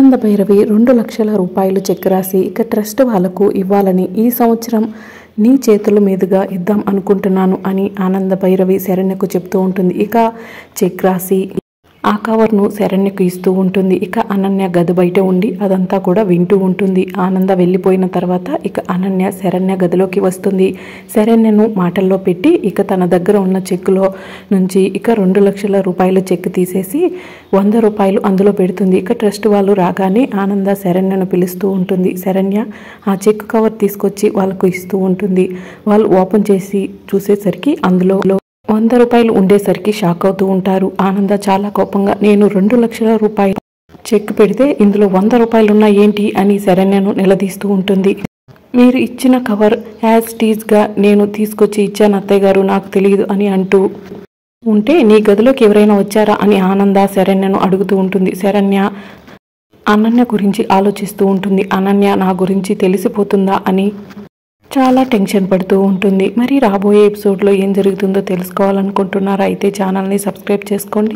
ఆనంద భైరవి 2 లక్షల రూపాయలు చెక్ రాసి ఇక ట్రస్ట్ వాళ్ళకు ఇవ్వాలని ఈ సంవత్సరం నీ చేతుల మీదుగా ఇద్దాం అనుకుంటున్నాను అని ఆనంద భైరవి శరణ్యకు చెప్తూ ఉంటుంది. ఇక చెక్ రాసి ఆ కవర్ను శరణ్యకు ఇస్తూ ఉంటుంది. ఇక అనన్య గది బయట ఉండి అదంతా కూడా వింటూ ఉంటుంది. ఆనంద వెళ్ళిపోయిన తర్వాత ఇక అనన్య శరణ్య గదిలోకి వస్తుంది. శరణ్యను మాటల్లో పెట్టి ఇక తన దగ్గర ఉన్న చెక్కులో నుంచి ఇక 2 లక్షల రూపాయల చెక్ తీసేసి 100 రూపాయలు అందులో పెడుతుంది. ఇక ట్రస్ట్ వాళ్ళు రాగానే ఆనంద శరణ్యను పిలుస్తూ ఉంటుంది. శరణ్య ఆ చెక్ కవర్ తీసుకొచ్చి వాళ్ళకు ఇస్తూ ఉంటుంది. వాళ్ళు ఓపెన్ చేసి చూసేసరికి అందులో 100 రూపాయలు ఉండేసరికి షాక్ అవుతూ ఉంటారు. ఆనంద చాలా కోపంగా నేను 2 లక్షల రూపాయలు చెక్ పెడితే ఇందులో 100 రూపాయలు ఉన్నాయి ఏంటి అని శరణ్యను నిలదీస్తూ ఉంటుంది. మీరు ఇచ్చిన కవర్ యాజ్ టీజ్గా నేను తీసుకొచ్చి ఇచ్చాను అత్తయ్య గారు, నాకు తెలియదు అని అంటూ ఉంటే నీ గదిలోకి ఎవరైనా వచ్చారా అని ఆనంద శరణ్యను అడుగుతూ ఉంటుంది. శరణ్య అనన్య గురించి ఆలోచిస్తూ ఉంటుంది. అనన్య నా గురించి తెలిసిపోతుందా అని చాలా టెన్షన్ పడుతూ ఉంటుంది. మరి రాబోయే ఎపిసోడ్లో ఏం జరుగుతుందో తెలుసుకోవాలనుకుంటున్నారా? అయితే ఛానల్ని సబ్స్క్రైబ్ చేసుకోండి.